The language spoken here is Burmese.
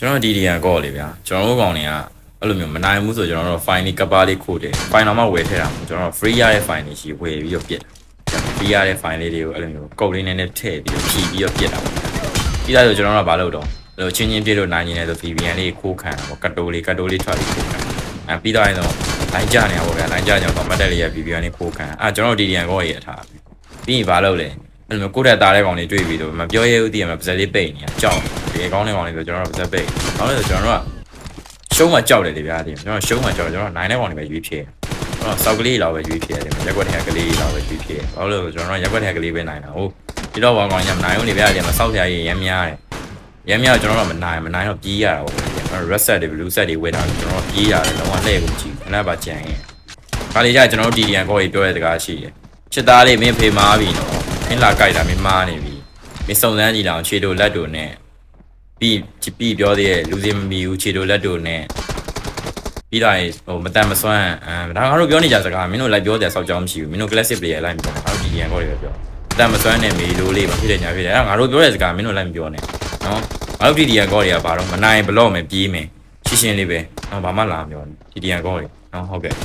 ကျွန်တော်ဒီဒီယန်ကော့လေဗျာကျွန်တော်တို့ကောင်တွေကအဲ့လိုမျိုးမနိုင်ဘူးဆိုကျွန်တော်တို့ file လေးကပ်ပါလေးခိုးတယ် file တော့မှဝယ်ထည့်တာမဟုတ်ကျွန်တော်တို့ free ရတဲ့ file တွေရှိဝယ်ပြီးတော့ပြစ်တာ free ရတဲ့ file လေးတွေကိုအဲ့လိုမျိုးကုတ်လေးနဲ့ထည့်ပြီးဖြီးပြီးတော့ပြစ်တာပေါ့ပြီးသားဆိုကျွန်တော်တို့ကဘာလုပ်တော့အဲ့လိုချင်းချင်းပြစ်လို့နိုင်နေတယ်ဆို VPN လေးခိုးခံတာပေါ့ကတ်တိုလေးထွက်ပြီးခိုးခံပြီးတော့ရင်တော့လိုင်းကြနေတာပေါ့ဗျာလိုင်းကြကြတော့မတ်တက်လေးရ VPN လေးခိုးခံကျွန်တော်တို့ဒီဒီယန်ကော့ရဲ့အထားပြီးရင်ဘာလုပ်လဲအဲ့လိုမျိုးကိုယ့်တက်သားတဲ့ကောင်တွေတွေ့ပြီးတော့မပြောရဲဘူးတည်ရမှာပါဇက်လေးပိတ်နေတာကြောက်ဒီကောင်းတဲ့ကောင်တွေဆိုကျွန်တော်တို့ပါဇက်ပိတ်ကောင်းတယ်ဆိုကျွန်တော်တို့ကရှုံးမှကြောက်တယ်လေဗျာဒီကျွန်တော်ရှုံးမှကြောက်ကျွန်တော်နိုင်တဲ့ကောင်တွေပဲရွေးဖြဲကျွန်တော်စောက်ကလေးလောက်ပဲရွေးဖြဲတယ်ရက်ွက်ထဲကလေးလောက်ပဲရွေးဖြဲဘာလို့လဲဆိုကျွန်တော်ရက်ွက်ထဲကလေးပဲနိုင်တာဟုတ်ဒီတော့ဘောကောင်ညမနိုင်ဘူးလေဗျာဒီမှာစောက်ကြရရမ်းများတယ်ရမ်းများကျွန်တော်တို့မနိုင်တော့ပြေးရတာပေါ့ကျွန်တော် reset တွေ blue set တွေဝယ်တာကျွန်တော်ပြေးရတယ်လုံးဝလှည့်ကုန်ကြည့်ခဏပါကြံရင်ခါလေးကျကျွန်တော်တို့ဒီဒီယန်ကောကြီးပြောတဲ့စကားရှိတယ်ချစ်သားလေးမင်းဖေးမားပြီနော်မင်းလာကြိုက်တာမင်းမားနေပြီမင်းစုံစမ်းကြည့်လာအောင်ခြေတို့လက်တို့နဲ့ပြီးပြောသေးရဲ့လူစင်မမီဘူးခြေတို့လက်တို့နဲ့ပြီးတော့ဟိုမတန်မစွမ်းဒါငါတို့ပြောနေကြစကားမင်းတို့လိုက်ပြောတယ်စောက်ကြောင်းမရှိဘူးမင်းတို့ classic player လိုက်မပြောငါတို့ဒီရန်ကောတွေပဲပြောမတန်မစွမ်းနဲ့မေလိုလေးမဖြစ်တဲ့ညာဖြစ်တယ်အဲ့ငါတို့ပြောတဲ့စကားမင်းတို့လိုက်မပြောနဲ့နော်ငါတို့ဒီရန်ကောတွေကဘာတော့မနိုင်ဘလော့မယ်ပြေးမယ်ရှင်းရှင်းလေးပဲနော်ဘာမှလာမပြောဒီရန်ကောတွေနော်ဟုတ်ကဲ့